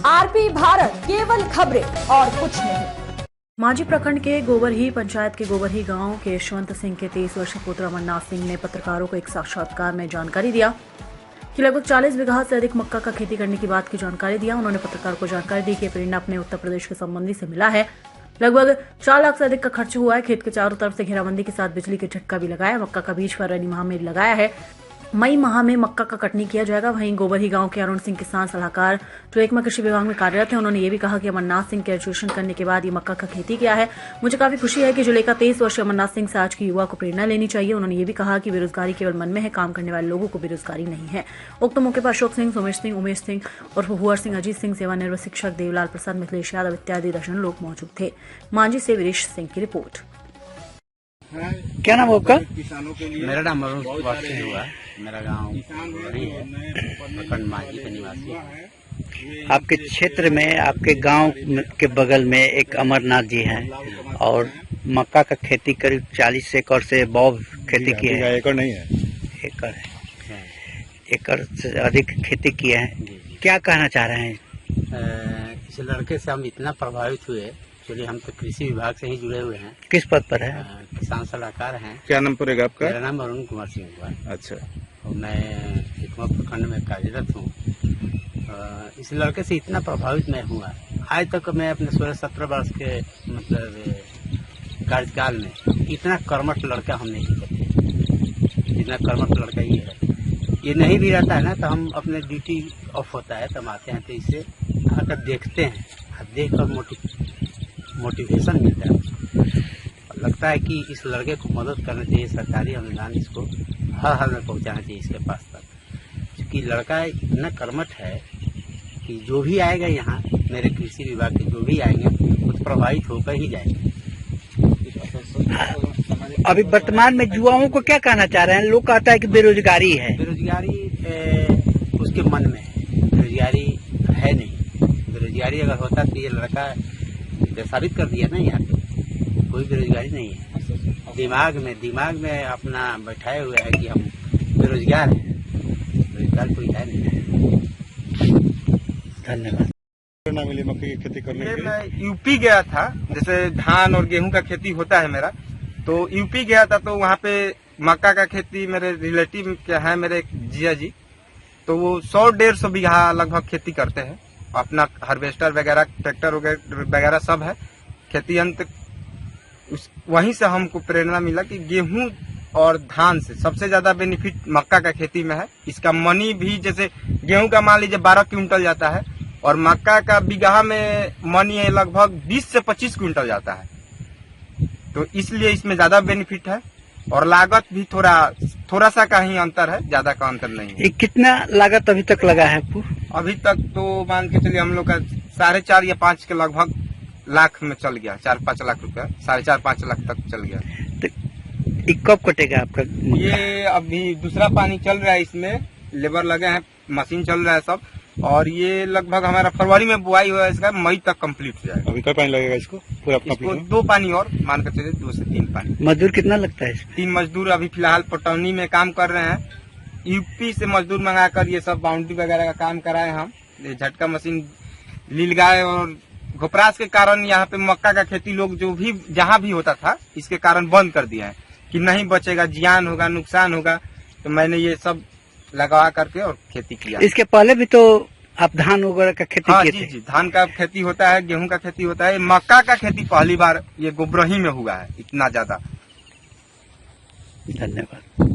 RP Bharat, केवल खबरें और कुछ नहीं। मांझी प्रखंड के गोबरही पंचायत के गोबरही गांव के यशवंत सिंह के 23 वर्षीय पुत्र अमरनाथ सिंह ने पत्रकारों को एक साक्षात्कार में जानकारी दिया कि लगभग 40 बीघा से अधिक मक्का का खेती करने की बात की जानकारी दिया। उन्होंने पत्रकारों को जानकारी दी कि प्रेरणा अपने उत्तर प्रदेश के संबंधी से मिला है। लगभग 4 लाख से अधिक का खर्च हुआ है। खेत के चारों तरफ से घेराबंदी के साथ बिजली के झटका भी लगाया। मक्का का बीज फरवरी माह में लगाया है। मई माह में मक्का का कटनी किया जाएगा। वहीं गोबरही गांव के अरुण सिंह किसान सलाहकार जो एकमा कृषि विभाग में कार्यरत है, उन्होंने ये भी कहा कि अमरनाथ सिंह ग्रेजुएशन करने के बाद ये मक्का का खेती किया है। मुझे काफी खुशी है कि जो लेकर 23 वर्षीय अमरनाथ सिंह से आज की युवा को प्रेरणा लेनी चाहिए। उन्होंने ये भी कहा कि बेरोजगारी केवल मन में है, काम करने वाले लोगों को बेरोजगारी नहीं है। उक्त मौके पर अशोक सिंह, सोमेश सिंह, उमेश सिंह और हुआर सिंह, अजीत सिंह, सेवानिवृत्त शिक्षक देवलाल प्रसाद, मिथिलेश यादव इत्यादि दर्जन लोग मौजूद थे। मांझी से वीरेश सिंह की रिपोर्ट। क्या नाम है आपका? मेरा नाम अरुण सिंह हुआ। मेरा गांव गोबरही है, प्रखंड मांझी का निवासी है। आपके क्षेत्र में, आपके गांव के बगल में एक अमरनाथ जी हैं और मक्का का खेती करीब 40 एकड़ से बौब खेती की है। एकड़ नहीं है, एकड़ है। एकड़ से अधिक खेती किए हैं। क्या कहना चाह रहे हैं? इस लड़के से हम इतना प्रभावित हुए। चलिए, हम तो कृषि विभाग से ही जुड़े हुए हैं। किस पद पर है? किसान सलाहकार हैं। क्या नाम पड़ेगा आपका? मेरा नाम अरुण कुमार सिंह हुआ। अच्छा। और मैं एकमा प्रखंड में कार्यरत हूँ। इस लड़के से इतना प्रभावित मैं हुआ। आज तक मैं अपने 16-17 वर्ष के मतलब कार्यकाल में इतना कर्मठ लड़का हम नहीं देखे। इतना कर्मठ लड़का ये है। ये नहीं भी रहता है ना, तो हम अपने ड्यूटी ऑफ होता है, तब आते हैं तो इसे आकर देखते हैं। देख कर मोटिवेशन मिलता है उसको। लगता है कि इस लड़के को मदद करना चाहिए। सरकारी अनुदान इसको हर हाल में पहुंचाना चाहिए इसके पास तक, क्योंकि लड़का इतना कर्मठ है कि जो भी आएगा यहाँ, मेरे कृषि विभाग के जो भी आएंगे वो तो प्रभावित होकर ही जाएंगे। अभी वर्तमान में युवाओं को क्या कहना चाह रहे हैं? लोग कहता है कि बेरोजगारी है। बेरोजगारी उसके मन में है, बेरोजगारी है नहीं। बेरोजगारी अगर होता तो ये लड़का साबित कर दिया ना, यहाँ पे कोई बेरोजगारी नहीं है। दिमाग में अपना बैठाए हुए है कि हम बेरोजगार हैं। बेरोजगार कोई है नहीं। धन्यवाद। प्रेरणा मिली मक्के की खेती करने के लिए? मैं यूपी गया था, जैसे धान और गेहूं का खेती होता है मेरा, तो यूपी गया था तो वहाँ पे मक्का का खेती मेरे रिलेटिव क्या है, मेरे जिया जी, तो वो 100-150 बीघा लगभग खेती करते हैं। अपना हार्वेस्टर वगैरह, ट्रैक्टर वगैरह सब है। खेती अंत वहीं से हमको प्रेरणा मिला कि गेहूं और धान से सबसे ज्यादा बेनिफिट मक्का का खेती में है। इसका मनी भी, जैसे गेहूं का मान लीजिए 12 क्विंटल जाता है और मक्का का बीघा में मनी है लगभग 20 से 25 क्विंटल जाता है। तो इसलिए इसमें ज्यादा बेनिफिट है और लागत भी थोड़ा सा का ही अंतर है, ज्यादा का अंतर नहीं है। कितना लागत अभी तक लगा है आपको? अभी तक तो मान के चलिए हम लोग का 4.5 या 5 के लगभग लाख में चल गया। 4-5 लाख रुपया, 4.5-5 लाख तक चल गया। तो कब कटेगा आपका? ये अभी दूसरा पानी चल रहा है, इसमें लेबर लगे हैं, मशीन चल रहा है सब, और ये लगभग हमारा फरवरी में बुआई हुआ है, इसका मई तक कंप्लीट हो जाएगा। अभी क्या पानी लगेगा इसको? पूरा इसको 2 पानी और मान कर चलिए, 2 से 3 पानी। मजदूर कितना लगता है? 3 मजदूर अभी फिलहाल पटौनी में काम कर रहे हैं। यूपी से मजदूर मंगाकर ये सब बाउंड्री वगैरह का काम कराए हम। ये झटका मशीन, लीलगाय और घोपरास के कारण यहाँ पे मक्का का खेती लोग जो भी जहाँ भी होता था, इसके कारण बंद कर दिया है कि नहीं बचेगा, जियान होगा, नुकसान होगा। तो मैंने ये सब लगा करके और खेती किया। इसके पहले भी तो आप धान वगैरह का खेती किए थे? जी, धान का खेती होता है, गेहूं का खेती होता है। मक्का का खेती पहली बार ये गोबरही में हुआ है इतना ज्यादा। धन्यवाद।